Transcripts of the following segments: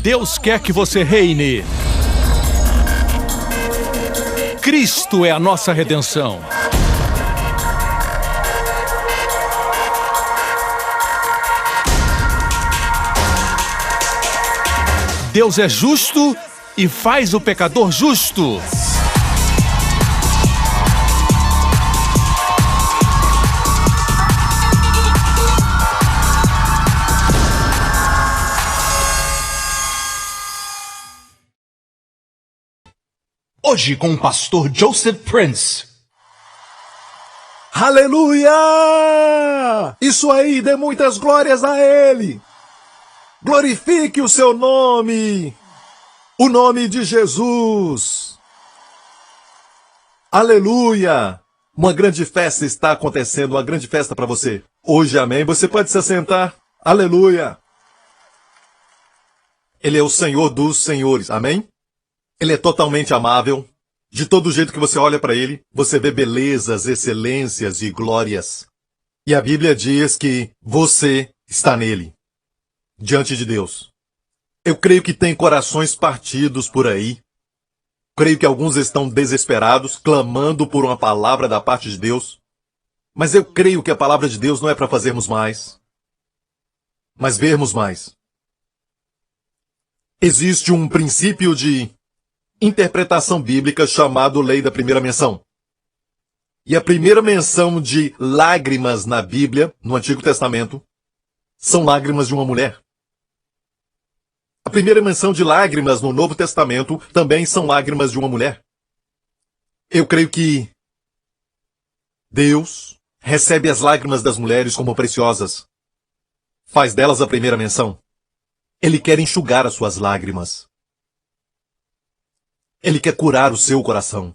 Deus quer que você reine. Cristo é a nossa redenção. Deus é justo e faz o pecador justo. Hoje com o pastor Joseph Prince. Aleluia! Isso aí, dê muitas glórias a Ele. Glorifique o seu nome, o nome de Jesus. Aleluia! Uma grande festa está acontecendo, uma grande festa para você. Hoje, amém? Você pode se assentar. Aleluia! Ele é o Senhor dos senhores, amém? Ele é totalmente amável. De todo jeito que você olha para ele, você vê belezas, excelências e glórias. E a Bíblia diz que você está nele, diante de Deus. Eu creio que tem corações partidos por aí. Creio que alguns estão desesperados, clamando por uma palavra da parte de Deus. Mas eu creio que a palavra de Deus não é para fazermos mais, mas vermos mais. Existe um princípio de interpretação bíblica chamado lei da primeira menção. E a primeira menção de lágrimas na Bíblia, no Antigo Testamento, são lágrimas de uma mulher. A primeira menção de lágrimas no Novo Testamento também são lágrimas de uma mulher. Eu creio que Deus recebe as lágrimas das mulheres como preciosas. Faz delas a primeira menção. Ele quer enxugar as suas lágrimas. Ele quer curar o seu coração.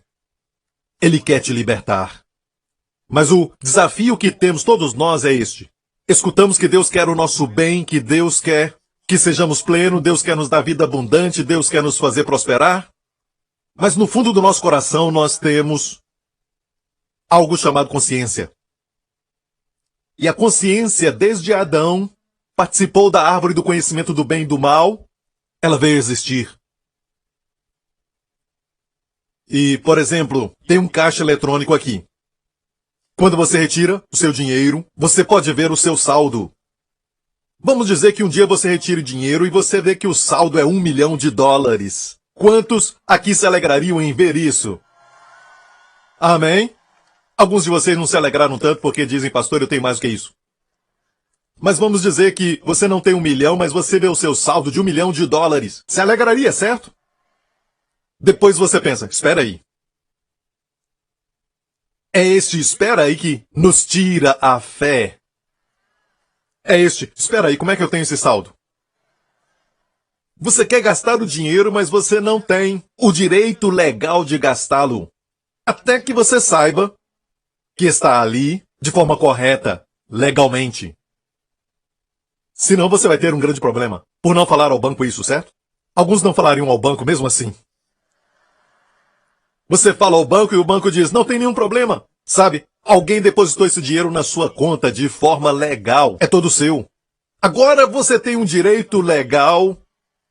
Ele quer te libertar. Mas o desafio que temos todos nós é este. Escutamos que Deus quer o nosso bem, que Deus quer que sejamos plenos, Deus quer nos dar vida abundante, Deus quer nos fazer prosperar. Mas no fundo do nosso coração nós temos algo chamado consciência. E a consciência, desde Adão, participou da árvore do conhecimento do bem e do mal. Ela veio existir. E, por exemplo, tem um caixa eletrônico aqui. Quando você retira o seu dinheiro, você pode ver o seu saldo. Vamos dizer que um dia você retire dinheiro e você vê que o saldo é $1 milhão. Quantos aqui se alegrariam em ver isso? Amém? Alguns de vocês não se alegraram tanto porque dizem, pastor, eu tenho mais do que isso. Mas vamos dizer que você não tem $1 milhão, mas você vê o seu saldo de $1 milhão. Se alegraria, certo? Depois você pensa, espera aí. É este espera aí que nos tira a fé. É este, espera aí, como é que eu tenho esse saldo? Você quer gastar o dinheiro, mas você não tem o direito legal de gastá-lo. Até que você saiba que está ali de forma correta, legalmente. Senão você vai ter um grande problema. Por não falar ao banco isso, certo? Alguns não falariam ao banco mesmo assim. Você fala ao banco e o banco diz, não tem nenhum problema. Sabe, alguém depositou esse dinheiro na sua conta de forma legal. É todo seu. Agora você tem um direito legal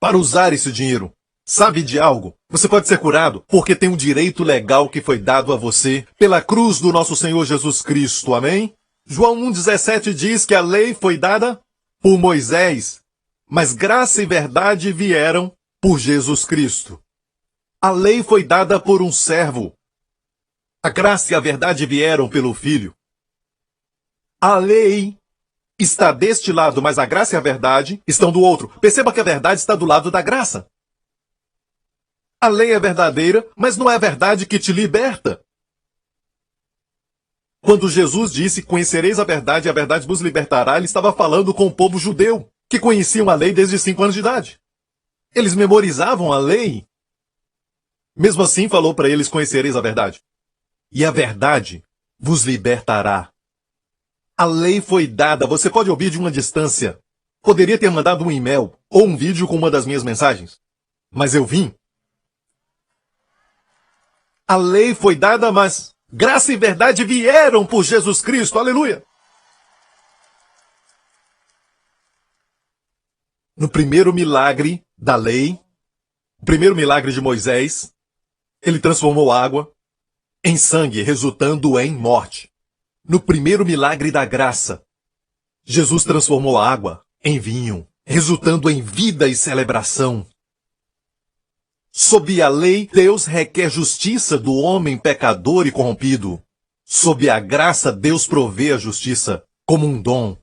para usar esse dinheiro. Sabe de algo? Você pode ser curado porque tem um direito legal que foi dado a você pela cruz do nosso Senhor Jesus Cristo. Amém? João 1,17 diz que a lei foi dada por Moisés, mas graça e verdade vieram por Jesus Cristo. A lei foi dada por um servo. A graça e a verdade vieram pelo Filho. A lei está deste lado, mas a graça e a verdade estão do outro. Perceba que a verdade está do lado da graça. A lei é verdadeira, mas não é a verdade que te liberta. Quando Jesus disse, conhecereis a verdade e a verdade vos libertará, ele estava falando com o povo judeu, que conheciam a lei desde 5 anos de idade. Eles memorizavam a lei. Mesmo assim, falou para eles, conhecereis a verdade. E a verdade vos libertará. A lei foi dada, você pode ouvir de uma distância. Poderia ter mandado um e-mail ou um vídeo com uma das minhas mensagens. Mas eu vim. A lei foi dada, mas graça e verdade vieram por Jesus Cristo. Aleluia! No primeiro milagre da lei, o primeiro milagre de Moisés, ele transformou água em sangue, resultando em morte. No primeiro milagre da graça, Jesus transformou a água em vinho, resultando em vida e celebração. Sob a lei, Deus requer justiça do homem pecador e corrompido. Sob a graça, Deus provê a justiça como um dom.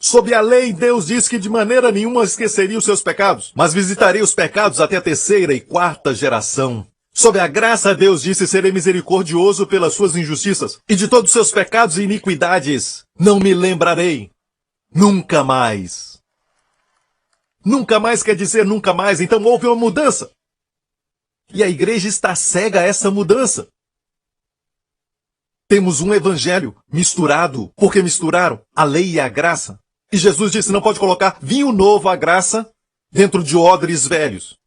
Sob a lei, Deus diz que de maneira nenhuma esqueceria os seus pecados, mas visitaria os pecados até a terceira e quarta geração. Sob a graça, Deus disse: serei misericordioso pelas suas injustiças, e de todos os seus pecados e iniquidades não me lembrarei. Nunca mais. Nunca mais quer dizer nunca mais, então houve uma mudança. E a igreja está cega a essa mudança. Temos um evangelho misturado, porque misturaram a lei e a graça. E Jesus disse: não pode colocar vinho novo à graça dentro de odres velhos.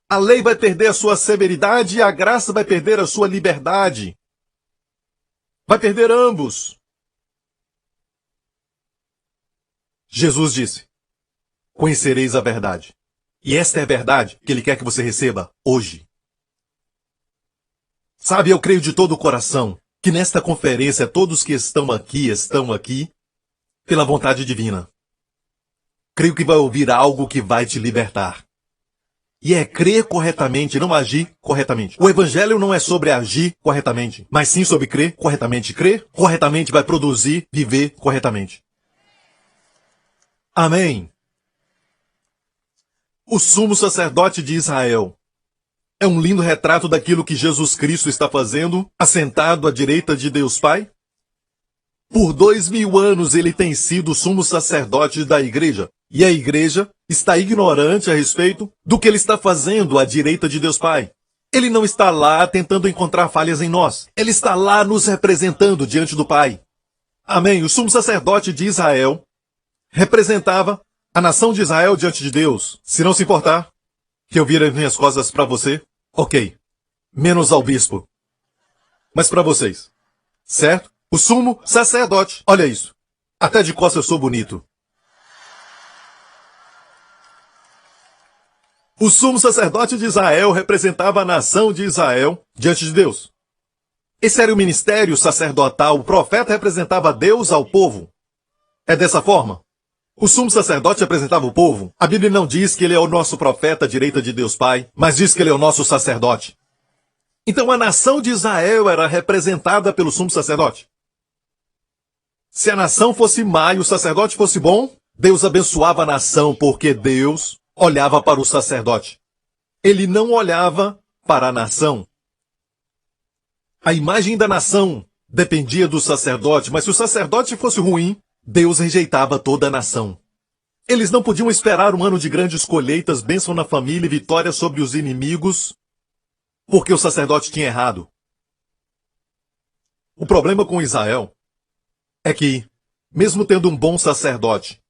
A lei vai perder a sua severidade e a graça vai perder a sua liberdade. Vai perder ambos. Jesus disse: conhecereis a verdade. E esta é a verdade que Ele quer que você receba hoje. Sabe, eu creio de todo o coração que nesta conferência todos que estão aqui pela vontade divina. Creio que vai ouvir algo que vai te libertar. E é crer corretamente, não agir corretamente. O evangelho não é sobre agir corretamente, mas sim sobre crer corretamente. Crer corretamente vai produzir viver corretamente. Amém. O sumo sacerdote de Israel é um lindo retrato daquilo que Jesus Cristo está fazendo, assentado à direita de Deus Pai. Por 2000 anos ele tem sido o sumo sacerdote da igreja. E a igreja está ignorante a respeito do que ele está fazendo à direita de Deus Pai. Ele não está lá tentando encontrar falhas em nós. Ele está lá nos representando diante do Pai. Amém. O sumo sacerdote de Israel representava a nação de Israel diante de Deus. Se não se importar que eu vire as minhas costas para você, ok. Menos ao bispo. Mas para vocês. Certo? O sumo sacerdote. Olha isso. Até de costas eu sou bonito. O sumo sacerdote de Israel representava a nação de Israel diante de Deus. Esse era o ministério sacerdotal. O profeta representava Deus ao povo. É dessa forma. O sumo sacerdote representava o povo. A Bíblia não diz que ele é o nosso profeta à direita de Deus Pai, mas diz que ele é o nosso sacerdote. Então a nação de Israel era representada pelo sumo sacerdote. Se a nação fosse má e o sacerdote fosse bom, Deus abençoava a nação porque Deus olhava para o sacerdote. Ele não olhava para a nação. A imagem da nação dependia do sacerdote, mas se o sacerdote fosse ruim, Deus rejeitava toda a nação. Eles não podiam esperar um ano de grandes colheitas, bênção na família e vitória sobre os inimigos, porque o sacerdote tinha errado. O problema com Israel é que, mesmo tendo um bom sacerdote,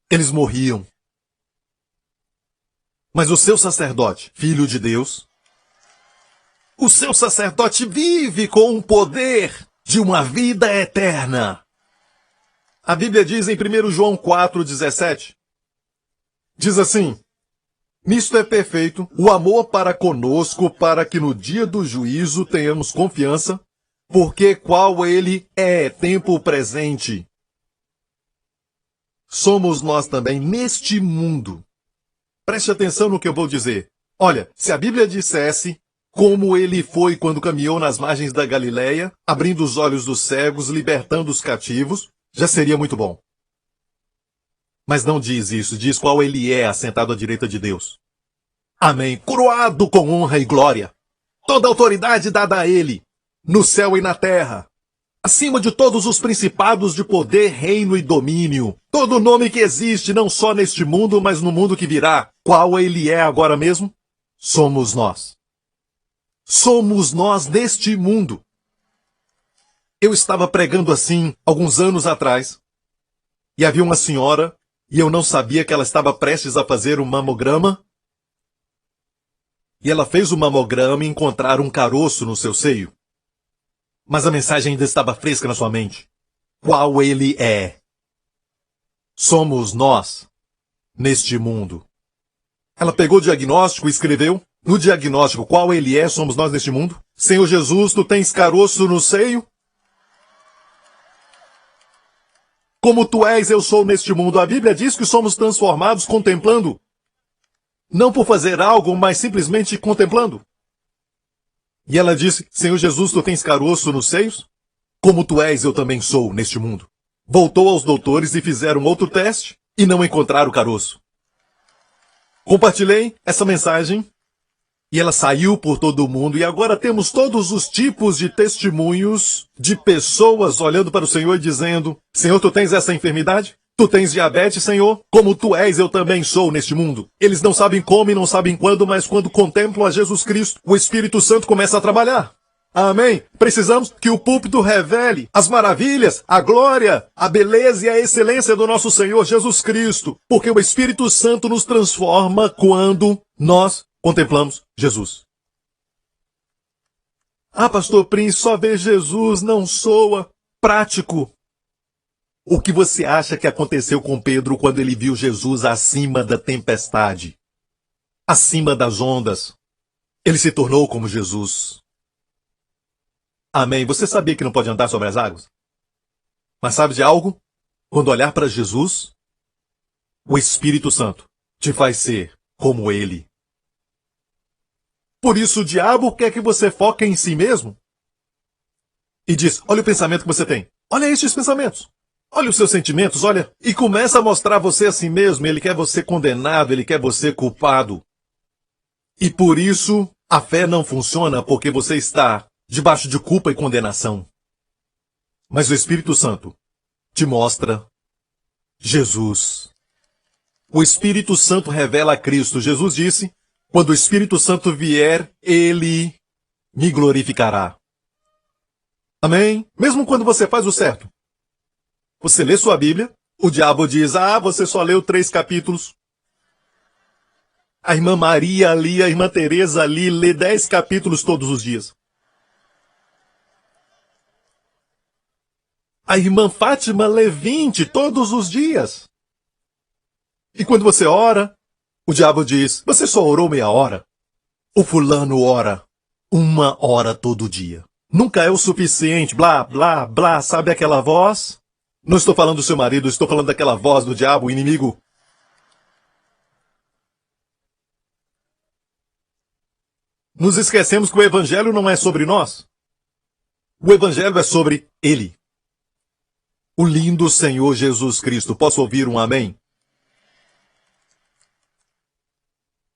eles morriam. Mas o seu sacerdote, filho de Deus, o seu sacerdote vive com o poder de uma vida eterna. A Bíblia diz em 1 João 4,17, diz assim: nisto é perfeito o amor para conosco, para que no dia do juízo tenhamos confiança, porque qual ele é tempo presente. Somos nós também neste mundo. Preste atenção no que eu vou dizer. Olha, se a Bíblia dissesse como ele foi quando caminhou nas margens da Galileia, abrindo os olhos dos cegos, libertando os cativos, já seria muito bom. Mas não diz isso, diz qual ele é assentado à direita de Deus. Amém. Coroado com honra e glória. Toda autoridade dada a ele, no céu e na terra. Acima de todos os principados de poder, reino e domínio. Todo nome que existe, não só neste mundo, mas no mundo que virá. Qual ele é agora mesmo? Somos nós. Somos nós neste mundo. Eu estava pregando assim, alguns anos atrás, e havia uma senhora, e eu não sabia que ela estava prestes a fazer um mamograma, e ela fez o mamograma e encontraram um caroço no seu seio. Mas a mensagem ainda estava fresca na sua mente. Qual ele é? Somos nós. neste mundo. Ela pegou o diagnóstico e escreveu. No diagnóstico, qual ele é, somos nós neste mundo. Senhor Jesus, tu tens caroço no seio? Como tu és, eu sou neste mundo. A Bíblia diz que somos transformados contemplando. Não por fazer algo, mas simplesmente contemplando. E ela disse, Senhor Jesus, tu tens caroço nos seios? Como tu és, eu também sou neste mundo. Voltou aos doutores e fizeram outro teste e não encontraram o caroço. Compartilhei essa mensagem e ela saiu por todo o mundo. E agora temos todos os tipos de testemunhos de pessoas olhando para o Senhor e dizendo, Senhor, tu tens essa enfermidade? Tu tens diabetes, Senhor? Como tu és, eu também sou neste mundo. Eles não sabem como e não sabem quando, mas quando contemplam a Jesus Cristo, o Espírito Santo começa a trabalhar. Amém? Precisamos que o púlpito revele as maravilhas, a glória, a beleza e a excelência do nosso Senhor Jesus Cristo, porque o Espírito Santo nos transforma quando nós contemplamos Jesus. Ah, pastor Prince, só ver Jesus não soa prático. O que você acha que aconteceu com Pedro quando ele viu Jesus acima da tempestade? Acima das ondas? Ele se tornou como Jesus. Amém. Você sabia que não pode andar sobre as águas? Mas sabe de algo? Quando olhar para Jesus, o Espírito Santo te faz ser como Ele. Por isso o diabo quer que você foque em si mesmo. E diz, olha o pensamento que você tem. Olha estes pensamentos. Olha os seus sentimentos, olha. E começa a mostrar você a si mesmo. Ele quer você condenado, ele quer você culpado. E por isso a fé não funciona porque você está debaixo de culpa e condenação. Mas o Espírito Santo te mostra Jesus. O Espírito Santo revela a Cristo. Jesus disse, quando o Espírito Santo vier, ele me glorificará. Amém? Mesmo quando você faz o certo. Você lê sua Bíblia, o diabo diz, você só leu 3 capítulos. A irmã Maria ali, a irmã Teresa ali, lê 10 capítulos todos os dias. A irmã Fátima lê 20 todos os dias. E quando você ora, o diabo diz, você só orou meia hora. O fulano ora 1 hora todo dia. Nunca é o suficiente, blá, blá, blá, sabe aquela voz? Não estou falando do seu marido, estou falando daquela voz do diabo, o inimigo. Nos esquecemos que o Evangelho não é sobre nós. O Evangelho é sobre Ele. O lindo Senhor Jesus Cristo. Posso ouvir um amém?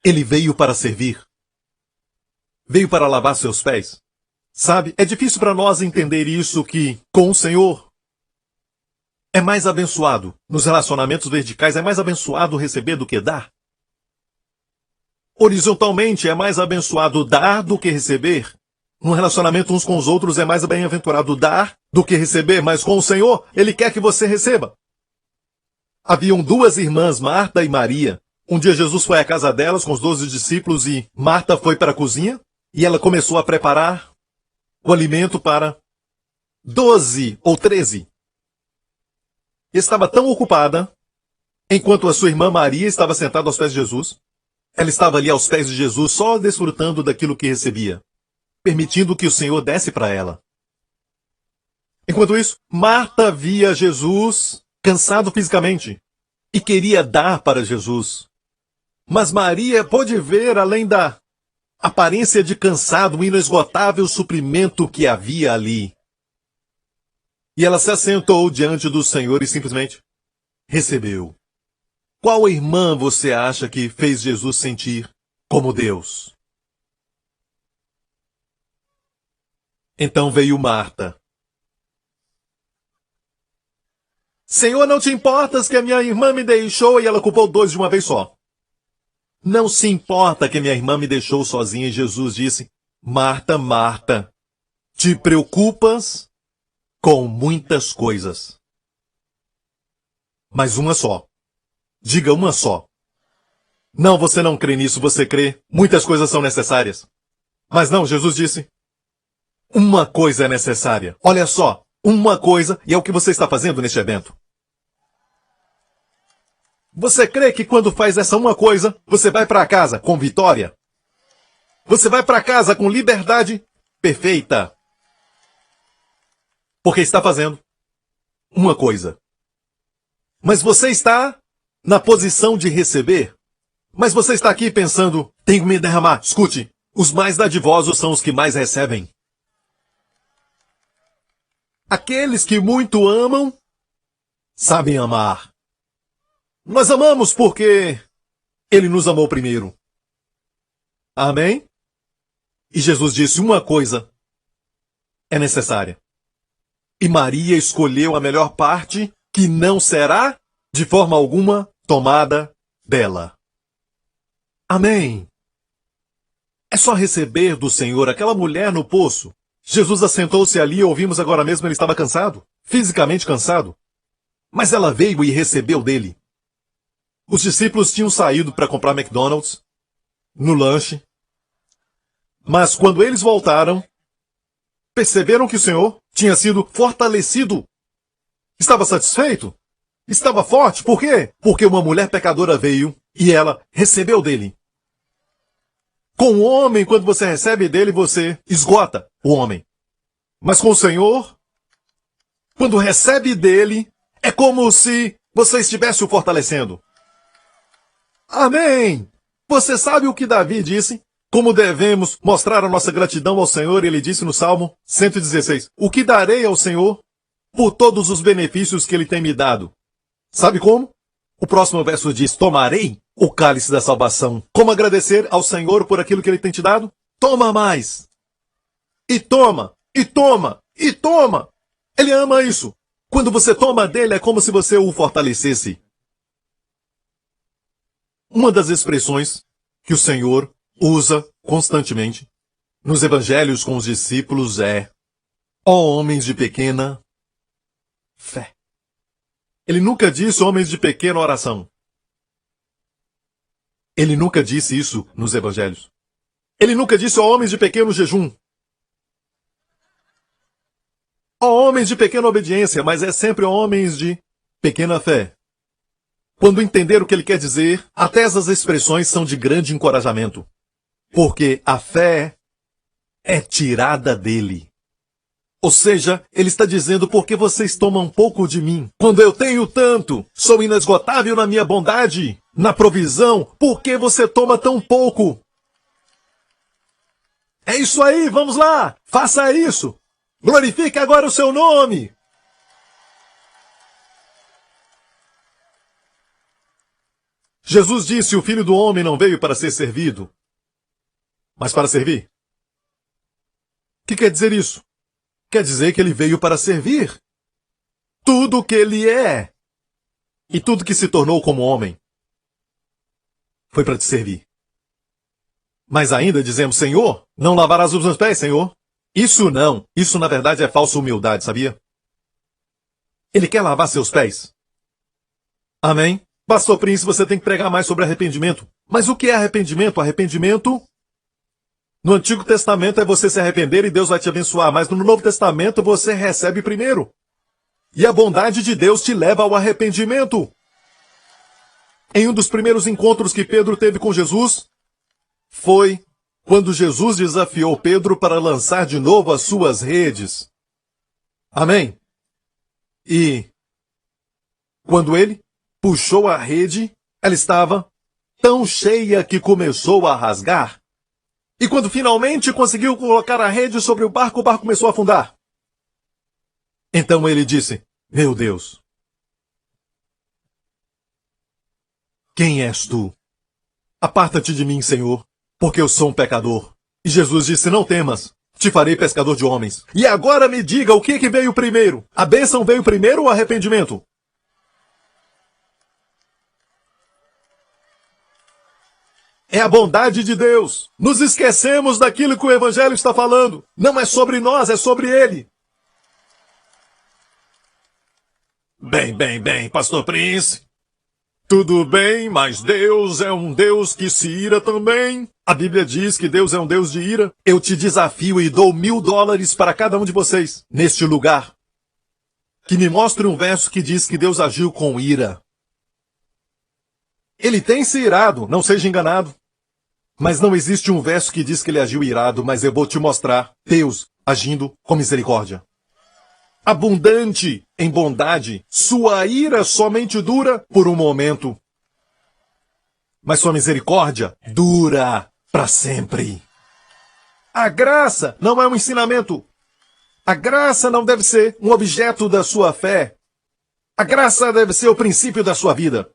Ele veio para servir. Veio para lavar seus pés. Sabe, é difícil para nós entender isso que, com o Senhor, é mais abençoado. Nos relacionamentos verticais é mais abençoado receber do que dar. Horizontalmente é mais abençoado dar do que receber. No relacionamento uns com os outros é mais bem-aventurado dar do que receber, mas com o Senhor, Ele quer que você receba. Haviam 2 irmãs, Marta e Maria. Um dia Jesus foi à casa delas com os 12 discípulos e Marta foi para a cozinha e ela começou a preparar o alimento para 12 ou 13. Estava tão ocupada, enquanto a sua irmã Maria estava sentada aos pés de Jesus. Ela estava ali aos pés de Jesus, só desfrutando daquilo que recebia, permitindo que o Senhor desse para ela. Enquanto isso, Marta via Jesus cansado fisicamente e queria dar para Jesus. Mas Maria pôde ver, além da aparência de cansado, o inesgotável suprimento que havia ali. E ela se assentou diante do Senhor e simplesmente recebeu. Qual irmã você acha que fez Jesus sentir como Deus? Então veio Marta. Senhor, não te importas que a minha irmã me deixou? E ela culpou 2 de uma vez só. Não se importa que minha irmã me deixou sozinha. E Jesus disse, Marta, Marta, te preocupas com muitas coisas. Mas uma só. Diga uma só. Não, você não crê nisso, você crê. Muitas coisas são necessárias. Mas não, Jesus disse, uma coisa é necessária. Olha só, uma coisa, e é o que você está fazendo neste evento. Você crê que quando faz essa uma coisa, você vai para casa com vitória? Você vai para casa com liberdade perfeita? Porque está fazendo uma coisa. Mas você está na posição de receber? Mas você está aqui pensando, tenho que me derramar. Escute, os mais dadivosos são os que mais recebem. Aqueles que muito amam, sabem amar. Nós amamos porque Ele nos amou primeiro. Amém? E Jesus disse, uma coisa é necessária. E Maria escolheu a melhor parte, que não será, de forma alguma, tomada dela. Amém. É só receber do Senhor aquela mulher no poço. Jesus assentou-se ali e ouvimos agora mesmo, ele estava cansado, fisicamente cansado. Mas ela veio e recebeu dele. Os discípulos tinham saído para comprar McDonald's, no lanche. Mas quando eles voltaram, perceberam que o Senhor tinha sido fortalecido. Estava satisfeito? Estava forte? Por quê? Porque uma mulher pecadora veio e ela recebeu dele. Com o homem, quando você recebe dele, você esgota o homem. Mas com o Senhor, quando recebe dele, é como se você estivesse o fortalecendo. Amém! Você sabe o que Davi disse? Como devemos mostrar a nossa gratidão ao Senhor, ele disse no Salmo 116. O que darei ao Senhor por todos os benefícios que ele tem me dado? Sabe como? O próximo verso diz, tomarei o cálice da salvação. Como agradecer ao Senhor por aquilo que ele tem te dado? Toma mais. E toma, e toma, e toma. Ele ama isso. Quando você toma dele, é como se você o fortalecesse. Uma das expressões que o Senhor usa constantemente nos evangelhos com os discípulos é ó homens de pequena fé. Ele nunca disse homens de pequena oração. Ele nunca disse isso nos evangelhos. Ele nunca disse ó homens de pequeno jejum. Ó homens de pequena obediência, mas é sempre ó homens de pequena fé. Quando entender o que ele quer dizer, até essas expressões são de grande encorajamento. Porque a fé é tirada dele. Ou seja, ele está dizendo, por que vocês tomam pouco de mim? Quando eu tenho tanto, sou inesgotável na minha bondade, na provisão, por que você toma tão pouco? É isso aí, vamos lá, faça isso. Glorifique agora o seu nome. Jesus disse, o Filho do Homem não veio para ser servido, mas para servir. O que quer dizer isso? Quer dizer que ele veio para servir. Tudo o que ele é e tudo que se tornou como homem foi para te servir. Mas ainda dizemos, Senhor, não lavarás os meus pés, Senhor. Isso não. Isso na verdade é falsa humildade, sabia? Ele quer lavar seus pés. Amém? Pastor Prince, você tem que pregar mais sobre arrependimento. Mas o que é arrependimento? Arrependimento no Antigo Testamento é você se arrepender e Deus vai te abençoar. Mas no Novo Testamento você recebe primeiro. E a bondade de Deus te leva ao arrependimento. Em um dos primeiros encontros que Pedro teve com Jesus, foi quando Jesus desafiou Pedro para lançar de novo as suas redes. Amém? E quando ele puxou a rede, ela estava tão cheia que começou a rasgar. E quando finalmente conseguiu colocar a rede sobre o barco começou a afundar. Então ele disse, meu Deus, quem és tu? Aparta-te de mim, Senhor, porque eu sou um pecador. E Jesus disse, não temas, te farei pescador de homens. E agora me diga o que veio primeiro? A bênção veio primeiro ou o arrependimento? É a bondade de Deus. Nos esquecemos daquilo que o Evangelho está falando. Não é sobre nós, é sobre Ele. Bem, Pastor Prince. Tudo bem, mas Deus é um Deus que se ira também. A Bíblia diz que Deus é um Deus de ira. Eu te desafio e dou $1000 para cada um de vocês, neste lugar, que me mostre um verso que diz que Deus agiu com ira. Ele tem se irado, não seja enganado. Mas não existe um verso que diz que ele agiu irado, mas eu vou te mostrar Deus agindo com misericórdia. Abundante em bondade, sua ira somente dura por um momento. Mas sua misericórdia dura para sempre. A graça não é um ensinamento. A graça não deve ser um objeto da sua fé. A graça deve ser o princípio da sua vida.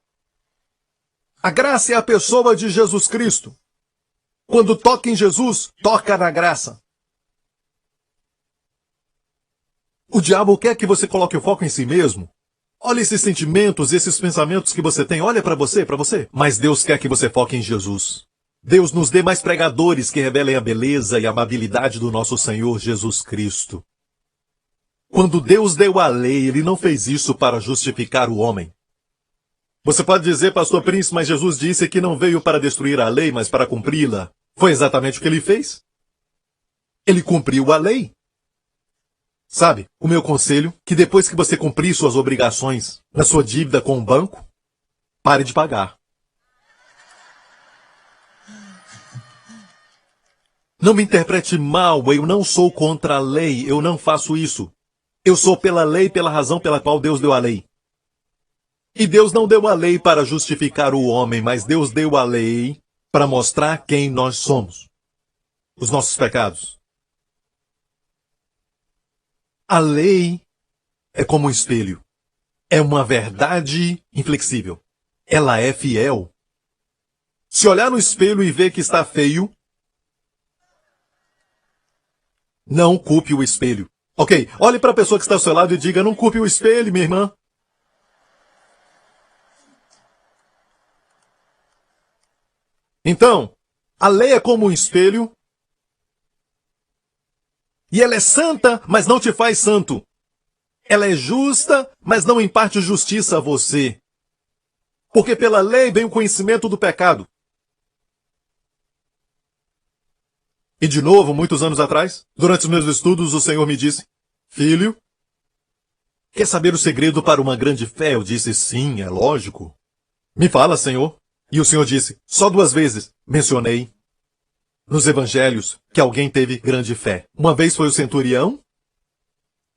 A graça é a pessoa de Jesus Cristo. Quando toca em Jesus, toca na graça. O diabo quer que você coloque o foco em si mesmo. Olha esses sentimentos, esses pensamentos que você tem. Olha para você, para você. Mas Deus quer que você foque em Jesus. Deus nos dê mais pregadores que revelem a beleza e a amabilidade do nosso Senhor Jesus Cristo. Quando Deus deu a lei, Ele não fez isso para justificar o homem. Você pode dizer, pastor Prince, mas Jesus disse que não veio para destruir a lei, mas para cumpri-la. Foi exatamente o que Ele fez. Ele cumpriu a lei. Sabe, o meu conselho, que depois que você cumprir suas obrigações na sua dívida com o banco, pare de pagar. Não me interprete mal, eu não sou contra a lei, eu não faço isso. Eu sou pela lei, pela razão pela qual Deus deu a lei. E Deus não deu a lei para justificar o homem, mas Deus deu a lei para mostrar quem nós somos. Os nossos pecados. A lei é como um espelho. É uma verdade inflexível. Ela é fiel. Se olhar no espelho e ver que está feio, não culpe o espelho. Ok, olhe para a pessoa que está ao seu lado e diga, não culpe o espelho, minha irmã. Então, a lei é como um espelho, e ela é santa, mas não te faz santo. Ela é justa, mas não imparte justiça a você. Porque pela lei vem o conhecimento do pecado. E de novo, muitos anos atrás, durante os meus estudos, o Senhor me disse, filho, quer saber o segredo para uma grande fé? Eu disse, sim, é lógico. Me fala, Senhor. E o Senhor disse, só 2 vezes mencionei nos evangelhos que alguém teve grande fé. Uma vez foi o centurião,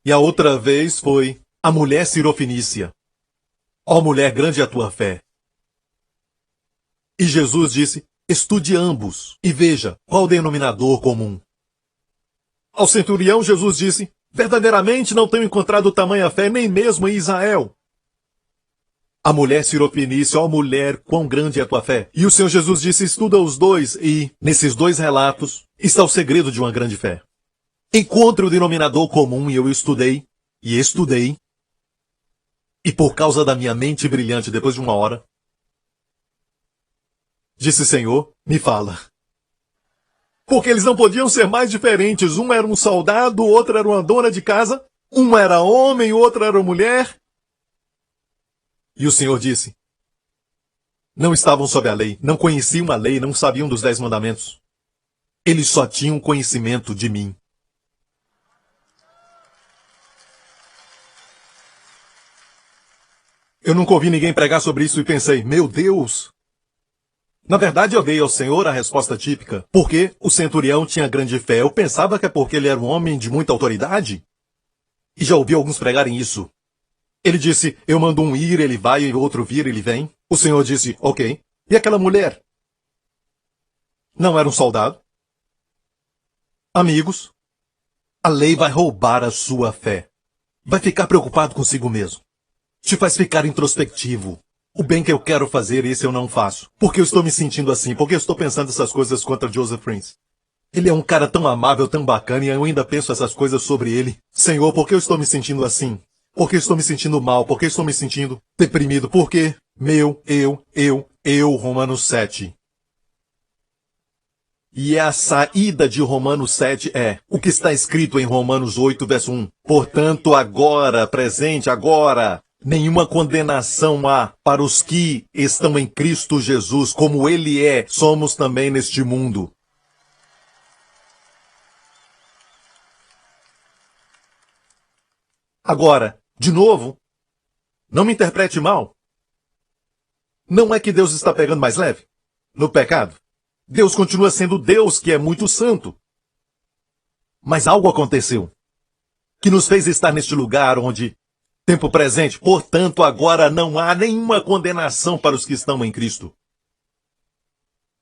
e a outra vez foi a mulher sirofenícia. Ó mulher, grande é a tua fé. E Jesus disse, estude ambos e veja qual o denominador comum. Ao centurião, Jesus disse, verdadeiramente não tenho encontrado tamanha fé nem mesmo em Israel. A mulher sirofenícia, ó mulher, quão grande é a tua fé. E o Senhor Jesus disse, estuda os dois, e nesses 2 relatos está o segredo de uma grande fé. Encontre o denominador comum, e eu estudei, e por causa da minha mente brilhante, depois de 1 hora, disse, Senhor, me fala. Porque eles não podiam ser mais diferentes. Um era um soldado, o outro era uma dona de casa, um era homem, o outro era mulher. E o Senhor disse, não estavam sob a lei, não conheciam a lei, não sabiam dos 10 mandamentos. Eles só tinham conhecimento de mim. Eu nunca ouvi ninguém pregar sobre isso e pensei, meu Deus! Na verdade, eu dei ao Senhor a resposta típica. Porque o centurião tinha grande fé. Eu pensava que é porque ele era um homem de muita autoridade. E já ouvi alguns pregarem isso. Ele disse, eu mando um ir, ele vai, e outro vir, ele vem. O Senhor disse, ok. E aquela mulher? Não era um soldado? Amigos, a lei vai roubar a sua fé. Vai ficar preocupado consigo mesmo. Te faz ficar introspectivo. O bem que eu quero fazer, esse eu não faço. Porque eu estou me sentindo assim, porque eu estou pensando essas coisas contra Joseph Prince. Ele é um cara tão amável, tão bacana, e eu ainda penso essas coisas sobre ele. Senhor, por que eu estou me sentindo assim? Por que eu estou me sentindo mal? Por que eu estou me sentindo deprimido? Por quê? Eu, Romanos 7. E a saída de Romanos 7 é o que está escrito em Romanos 8, verso 1. Portanto, agora, presente, agora, nenhuma condenação há para os que estão em Cristo Jesus, como Ele é, somos também neste mundo. Agora, de novo, não me interprete mal. Não é que Deus está pegando mais leve no pecado. Deus continua sendo Deus, que é muito santo. Mas algo aconteceu que nos fez estar neste lugar onde, tempo presente, portanto, agora não há nenhuma condenação para os que estão em Cristo.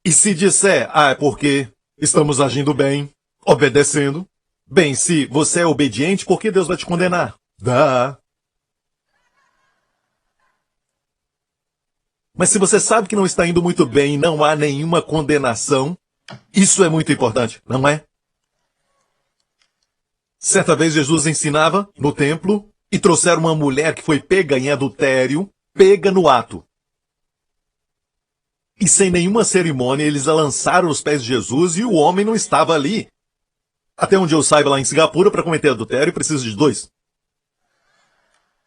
E se disser, é porque estamos agindo bem, obedecendo, bem, se você é obediente, por que Deus vai te condenar? Dá. Mas se você sabe que não está indo muito bem e não há nenhuma condenação, isso é muito importante, não é? Certa vez Jesus ensinava no templo e trouxeram uma mulher que foi pega em adultério, pega no ato. E sem nenhuma cerimônia eles a lançaram aos pés de Jesus e o homem não estava ali. Até onde eu saiba, lá em Singapura, para cometer adultério precisa de 2.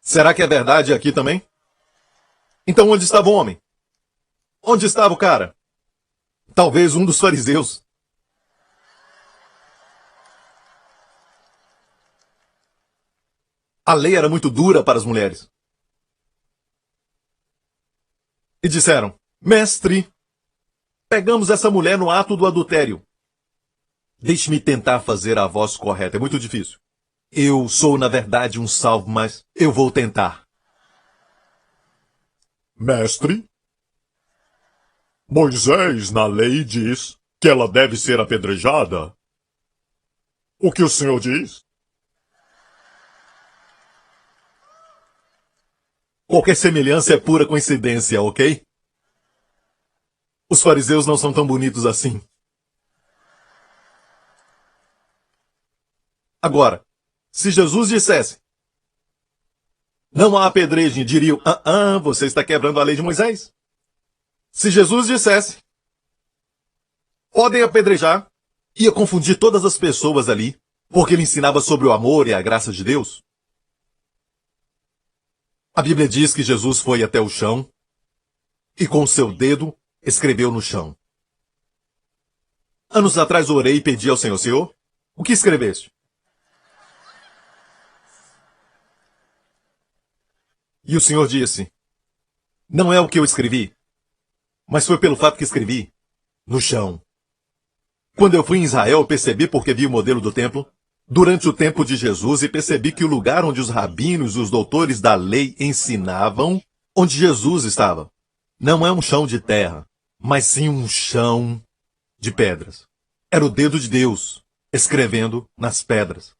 Será que é verdade aqui também? Então onde estava o homem? Onde estava o cara? Talvez um dos fariseus. A lei era muito dura para as mulheres. E disseram, mestre, pegamos essa mulher no ato do adultério. Deixe-me tentar fazer a voz correta, é muito difícil. Eu sou, na verdade, um salvo, mas eu vou tentar. Mestre, Moisés na lei diz que ela deve ser apedrejada. O que o senhor diz? Qualquer semelhança é pura coincidência, ok? Os fariseus não são tão bonitos assim. Agora, se Jesus dissesse, não há apedrejem, diriam, você está quebrando a lei de Moisés. Se Jesus dissesse, podem apedrejar, ia confundir todas as pessoas ali, porque ele ensinava sobre o amor e a graça de Deus. A Bíblia diz que Jesus foi até o chão e com seu dedo escreveu no chão. Anos atrás orei e pedi ao Senhor, Senhor, o que escreveste? E o Senhor disse, não é o que eu escrevi, mas foi pelo fato que escrevi no chão. Quando eu fui em Israel, percebi porque vi o modelo do templo durante o tempo de Jesus e percebi que o lugar onde os rabinos e os doutores da lei ensinavam, onde Jesus estava, não é um chão de terra, mas sim um chão de pedras. Era o dedo de Deus escrevendo nas pedras.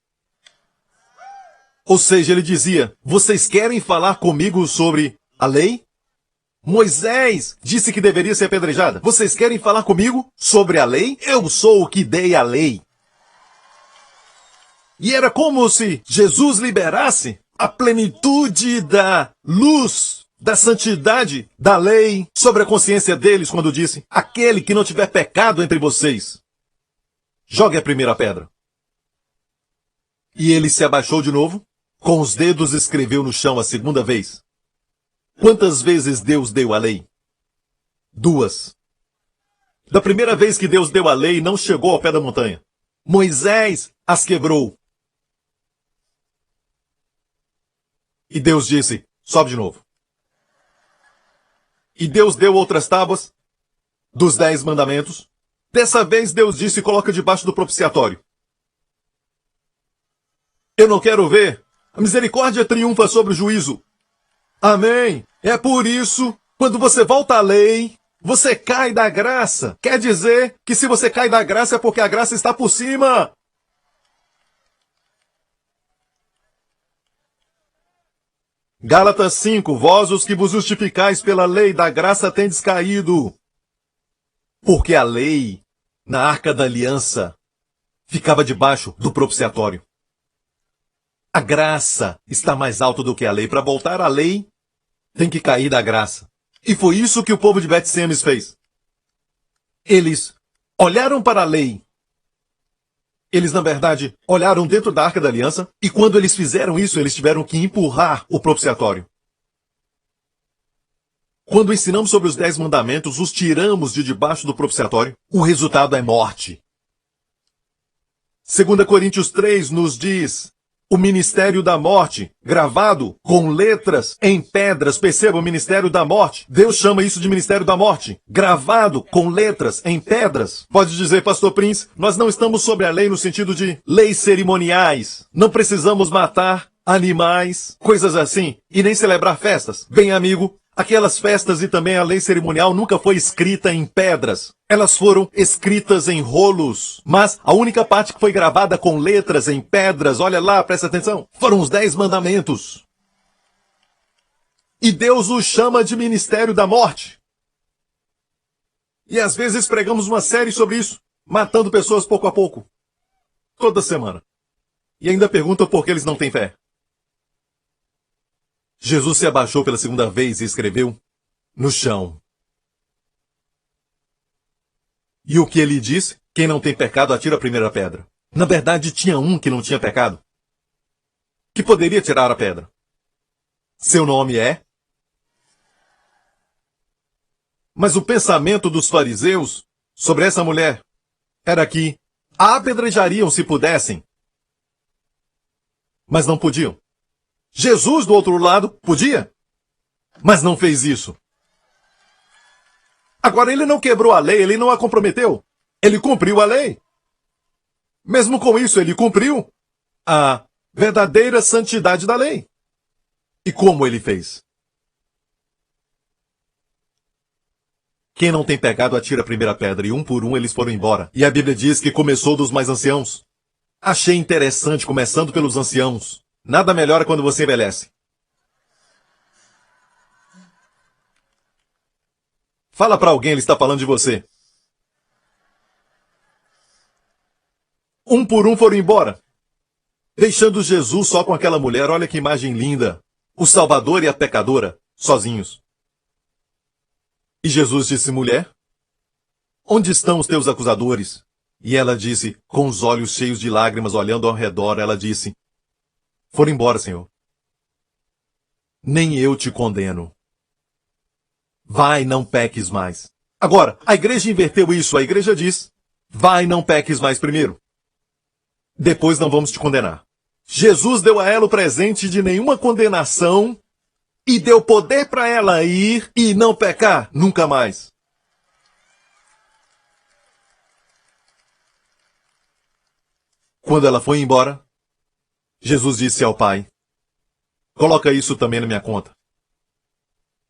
Ou seja, ele dizia, vocês querem falar comigo sobre a lei? Moisés disse que deveria ser apedrejada. Vocês querem falar comigo sobre a lei? Eu sou o que dei a lei. E era como se Jesus liberasse a plenitude da luz, da santidade, da lei sobre a consciência deles quando disse, aquele que não tiver pecado entre vocês, jogue a primeira pedra. E ele se abaixou de novo, com os dedos escreveu no chão a segunda vez. Quantas vezes Deus deu a lei? 2. Da primeira vez que Deus deu a lei, não chegou ao pé da montanha. Moisés as quebrou. E Deus disse, sobe de novo. E Deus deu outras tábuas dos 10 mandamentos. Dessa vez Deus disse, coloca debaixo do propiciatório. Eu não quero ver. A misericórdia triunfa sobre o juízo. Amém. É por isso, quando você volta à lei, você cai da graça. Quer dizer que se você cai da graça é porque a graça está por cima. Gálatas 5, vós os que vos justificais pela lei da graça tendes caído. Porque a lei, na arca da aliança, ficava debaixo do propiciatório. A graça está mais alta do que a lei. Para voltar à lei, tem que cair da graça. E foi isso que o povo de Bet-Semes fez. Eles olharam para a lei. Eles, na verdade, olharam dentro da Arca da Aliança, e quando eles fizeram isso, eles tiveram que empurrar o propiciatório. Quando ensinamos sobre os 10 mandamentos, os tiramos de debaixo do propiciatório, o resultado é morte. 2 Coríntios 3 nos diz o ministério da morte, gravado com letras em pedras. Perceba, o ministério da morte. Deus chama isso de ministério da morte, gravado com letras em pedras. Pode dizer, Pastor Prince, nós não estamos sobre a lei no sentido de leis cerimoniais. Não precisamos matar animais, coisas assim, e nem celebrar festas. Bem, amigo, aquelas festas e também a lei cerimonial nunca foi escrita em pedras. Elas foram escritas em rolos. Mas a única parte que foi gravada com letras em pedras, olha lá, presta atenção, foram os 10 mandamentos. E Deus os chama de ministério da morte. E às vezes pregamos uma série sobre isso, matando pessoas pouco a pouco. Toda semana. E ainda perguntam por que eles não têm fé. Jesus se abaixou pela segunda vez e escreveu no chão. E o que ele disse? Quem não tem pecado, atira a primeira pedra. Na verdade, tinha um que não tinha pecado, que poderia tirar a pedra. Seu nome é? Mas o pensamento dos fariseus sobre essa mulher era que a apedrejariam se pudessem, mas não podiam. Jesus, do outro lado, podia, mas não fez isso. Agora, ele não quebrou a lei, ele não a comprometeu. Ele cumpriu a lei. Mesmo com isso, ele cumpriu a verdadeira santidade da lei. E como ele fez? Quem não tem pecado, atira a primeira pedra, e um por um eles foram embora. E a Bíblia diz que começou dos mais anciãos. Achei interessante, começando pelos anciãos. Nada melhora quando você envelhece. Fala para alguém, ele está falando de você. Um por um foram embora, deixando Jesus só com aquela mulher. Olha que imagem linda. O Salvador e a pecadora, sozinhos. E Jesus disse, mulher, onde estão os teus acusadores? E ela disse, com os olhos cheios de lágrimas, olhando ao redor, ela disse, foram embora, Senhor. Nem eu te condeno. Vai, não peques mais. Agora, a igreja inverteu isso. A igreja diz, vai, não peques mais primeiro. Depois não vamos te condenar. Jesus deu a ela o presente de nenhuma condenação e deu poder para ela ir e não pecar nunca mais. Quando ela foi embora, Jesus disse ao Pai, coloca isso também na minha conta.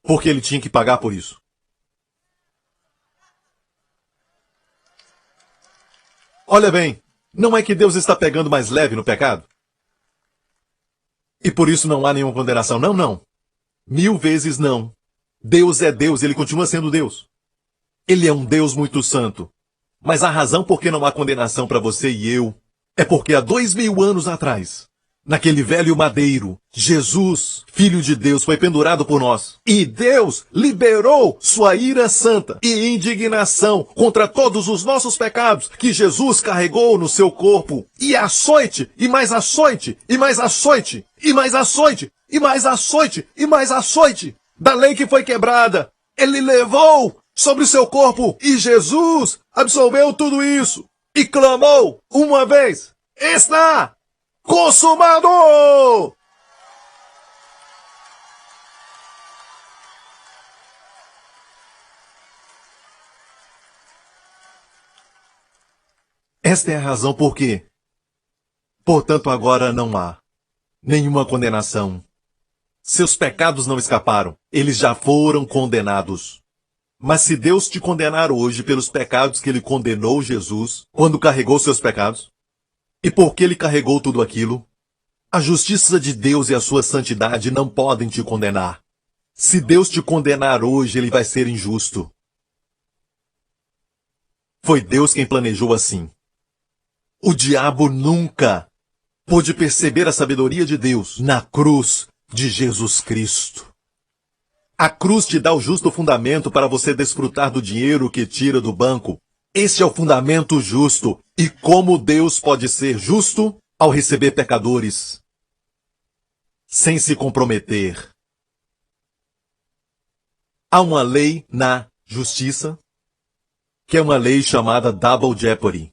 Porque ele tinha que pagar por isso. Olha bem, não é que Deus está pegando mais leve no pecado? E por isso não há nenhuma condenação. Não, não. 1000 vezes não. Deus é Deus, ele continua sendo Deus. Ele é um Deus muito santo. Mas a razão por que não há condenação para você e eu é porque há 2000 anos atrás, naquele velho madeiro, Jesus, Filho de Deus, foi pendurado por nós. E Deus liberou sua ira santa e indignação contra todos os nossos pecados que Jesus carregou no seu corpo. E açoite, e mais açoite, e mais açoite, e mais açoite, e mais açoite, e mais açoite da lei que foi quebrada. Ele levou sobre o seu corpo e Jesus absolveu tudo isso e clamou uma vez, está consumado! Esta é a razão por quê. Portanto, agora não há nenhuma condenação. Seus pecados não escaparam. Eles já foram condenados. Mas se Deus te condenar hoje pelos pecados que ele condenou Jesus, quando carregou seus pecados, e porque ele carregou tudo aquilo, a justiça de Deus e a sua santidade não podem te condenar. Se Deus te condenar hoje, ele vai ser injusto. Foi Deus quem planejou assim. O diabo nunca pôde perceber a sabedoria de Deus na cruz de Jesus Cristo. A cruz te dá o justo fundamento para você desfrutar do dinheiro que tira do banco. Este é o fundamento justo. E como Deus pode ser justo ao receber pecadores sem se comprometer? Há uma lei na justiça, que é uma lei chamada Double Jeopardy.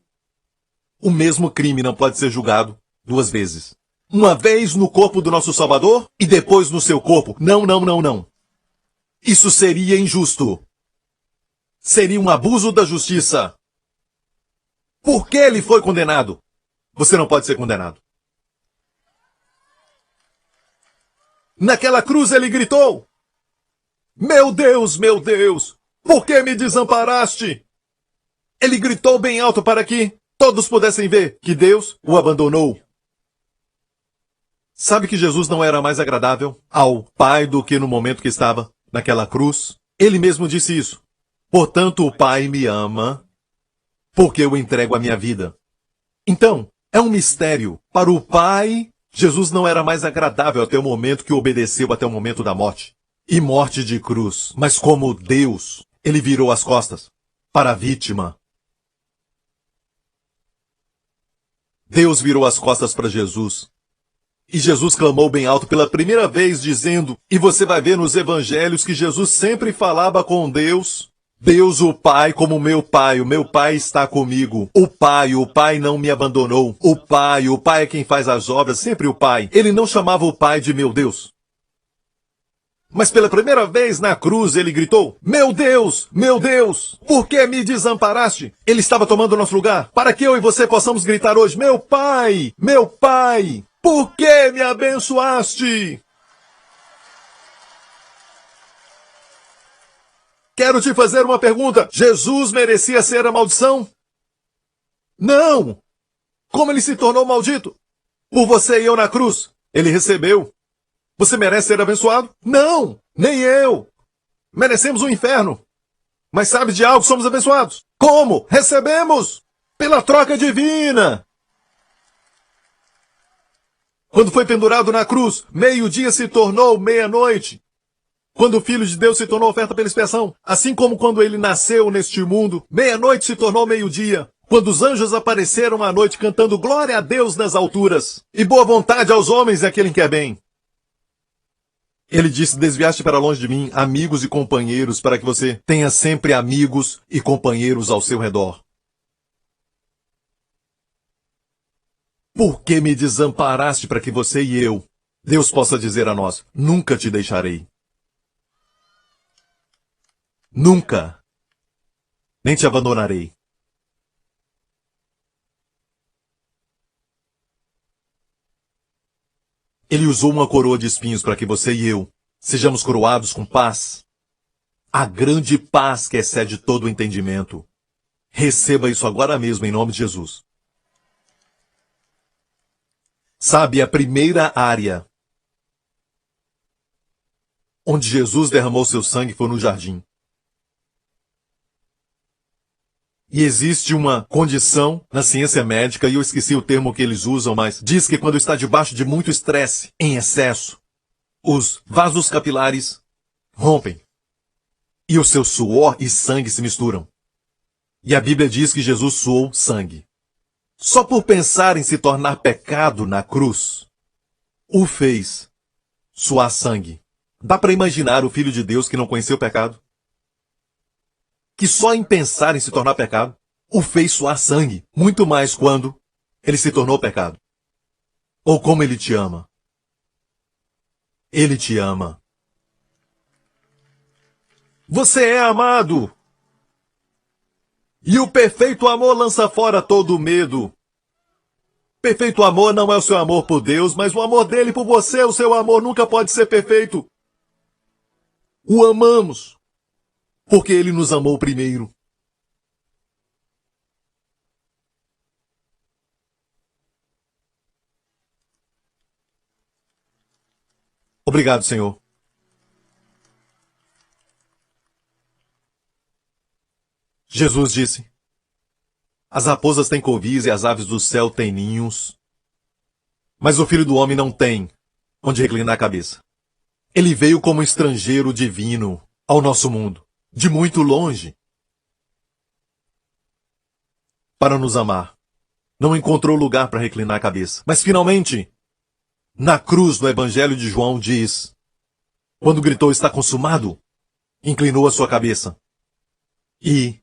O mesmo crime não pode ser julgado 2 vezes. Uma vez no corpo do nosso Salvador e depois no seu corpo. Não, não, não, não. Isso seria injusto. Seria um abuso da justiça. Por que ele foi condenado? Você não pode ser condenado. Naquela cruz ele gritou: meu Deus, por que me desamparaste? Ele gritou bem alto para que todos pudessem ver que Deus o abandonou. Sabe que Jesus não era mais agradável ao Pai do que no momento que estava naquela cruz? Ele mesmo disse isso. Portanto, o Pai me ama, porque eu entrego a minha vida. Então, é um mistério. Para o Pai, Jesus não era mais agradável até o momento que obedeceu até o momento da morte. E morte de cruz. Mas como Deus, ele virou as costas para a vítima. Deus virou as costas para Jesus. E Jesus clamou bem alto pela primeira vez, dizendo, e você vai ver nos evangelhos que Jesus sempre falava com Deus, Deus o Pai como o meu Pai está comigo. O Pai não me abandonou. O Pai é quem faz as obras, sempre o Pai. Ele não chamava o Pai de meu Deus. Mas pela primeira vez na cruz ele gritou, meu Deus, por que me desamparaste? Ele estava tomando nosso lugar, para que eu e você possamos gritar hoje, meu Pai, por que me abençoaste? Quero te fazer uma pergunta. Jesus merecia ser a maldição? Não! Como ele se tornou maldito? Por você e eu na cruz. Ele recebeu. Você merece ser abençoado? Não! Nem eu! Merecemos o inferno. Mas sabe de algo? Somos abençoados. Como? Recebemos! Pela troca divina! Quando foi pendurado na cruz, meio-dia se tornou meia-noite. Quando o Filho de Deus se tornou oferta pela expiação, assim como quando ele nasceu neste mundo, meia-noite se tornou meio-dia. Quando os anjos apareceram à noite cantando glória a Deus nas alturas, e boa vontade aos homens e àquele que é bem. Ele disse, desviaste para longe de mim amigos e companheiros, para que você tenha sempre amigos e companheiros ao seu redor. Por que me desamparaste para que você e eu, Deus possa dizer a nós, nunca te deixarei. Nunca. Nem te abandonarei. Ele usou uma coroa de espinhos para que você e eu sejamos coroados com paz. A grande paz que excede todo o entendimento. Receba isso agora mesmo em nome de Jesus. Sabe, a primeira área onde Jesus derramou seu sangue foi no jardim. E existe uma condição na ciência médica, e eu esqueci o termo que eles usam, mas diz que quando está debaixo de muito estresse, em excesso, os vasos capilares rompem. E o seu suor e sangue se misturam. E a Bíblia diz que Jesus suou sangue. Só por pensar em se tornar pecado na cruz, o fez suar sangue. Dá para imaginar o Filho de Deus que não conheceu o pecado? Que só em pensar em se tornar pecado, o fez suar sangue, muito mais quando ele se tornou pecado. Ou como ele te ama. Ele te ama. Você é amado. E o perfeito amor lança fora todo medo. Perfeito amor não é o seu amor por Deus, mas o amor dele por você. O seu amor nunca pode ser perfeito. O amamos. Porque ele nos amou primeiro. Obrigado, Senhor. Jesus disse, as raposas têm covis e as aves do céu têm ninhos, mas o Filho do Homem não tem onde reclinar a cabeça. Ele veio como estrangeiro divino ao nosso mundo, de muito longe, para nos amar. Não encontrou lugar para reclinar a cabeça. Mas finalmente, na cruz do Evangelho de João diz, quando gritou está consumado, inclinou a sua cabeça e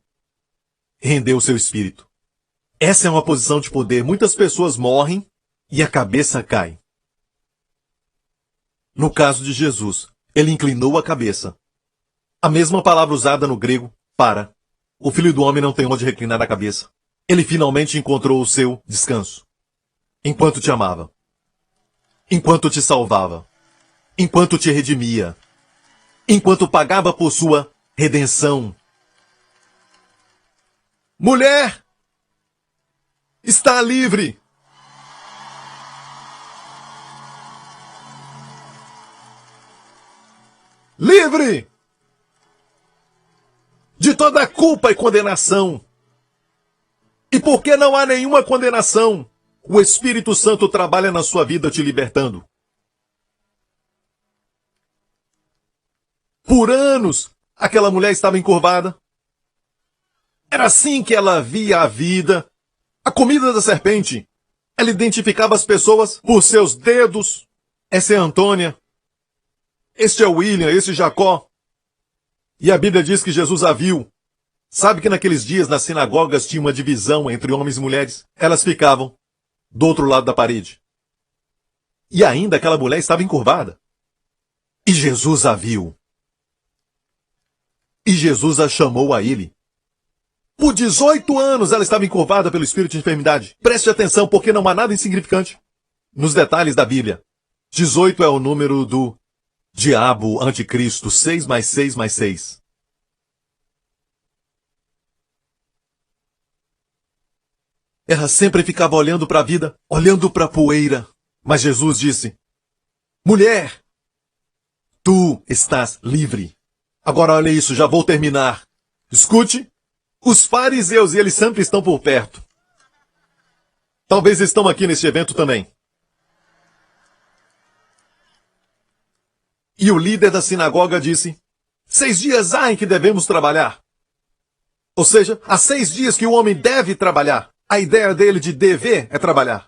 rendeu seu espírito. Essa é uma posição de poder. Muitas pessoas morrem e a cabeça cai. No caso de Jesus, ele inclinou a cabeça. A mesma palavra usada no grego, para. O Filho do Homem não tem onde reclinar a cabeça. Ele finalmente encontrou o seu descanso. Enquanto te amava. Enquanto te salvava. Enquanto te redimia. Enquanto pagava por sua redenção. Mulher! Está livre! Livre! De toda culpa e condenação. E porque não há nenhuma condenação, o Espírito Santo trabalha na sua vida te libertando. Por anos, aquela mulher estava encurvada. Era assim que ela via a vida. A comida da serpente. Ela identificava as pessoas por seus dedos. Essa é a Antônia. Este é o William, esse é Jacó. E a Bíblia diz que Jesus a viu. Sabe que naqueles dias nas sinagogas tinha uma divisão entre homens e mulheres? Elas ficavam do outro lado da parede. E ainda aquela mulher estava encurvada. E Jesus a viu. E Jesus a chamou a ele. Por 18 anos ela estava encurvada pelo espírito de enfermidade. Preste atenção, porque não há nada insignificante nos detalhes da Bíblia. 18 é o número do diabo anticristo. 6 mais 6 mais 6. Ela sempre ficava olhando para a vida, olhando para a poeira. Mas Jesus disse: mulher, tu estás livre. Agora olha isso, já vou terminar. Escute, os fariseus, e eles sempre estão por perto. Talvez estão aqui neste evento também. E o líder da sinagoga disse: 6 dias há em que devemos trabalhar. Ou seja, há 6 dias que o homem deve trabalhar. A ideia dele de dever é trabalhar.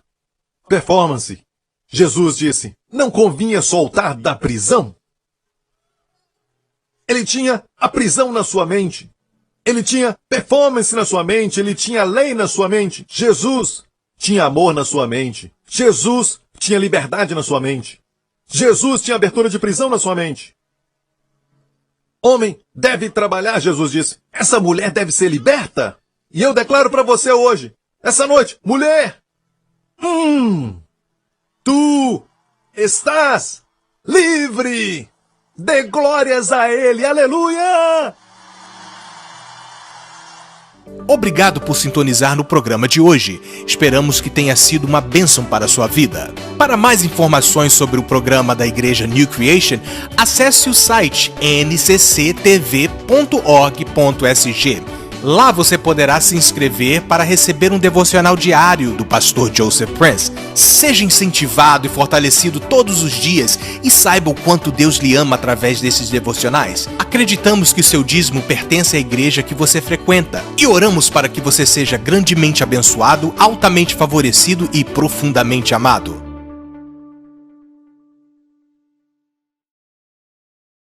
Performance. Jesus disse: não convinha soltar da prisão? Ele tinha a prisão na sua mente. Ele tinha performance na sua mente. Ele tinha lei na sua mente. Jesus tinha amor na sua mente. Jesus tinha liberdade na sua mente. Jesus tinha abertura de prisão na sua mente. Homem deve trabalhar, Jesus disse. Essa mulher deve ser liberta. E eu declaro para você hoje, essa noite, mulher, tu estás livre. Dê glórias a Ele, aleluia! Obrigado por sintonizar no programa de hoje. Esperamos que tenha sido uma bênção para a sua vida. Para mais informações sobre o programa da Igreja New Creation, acesse o site ncctv.org.sg. Lá você poderá se inscrever para receber um devocional diário do pastor Joseph Prince. Seja incentivado e fortalecido todos os dias e saiba o quanto Deus lhe ama através desses devocionais. Acreditamos que seu dízimo pertence à igreja que você frequenta e oramos para que você seja grandemente abençoado, altamente favorecido e profundamente amado.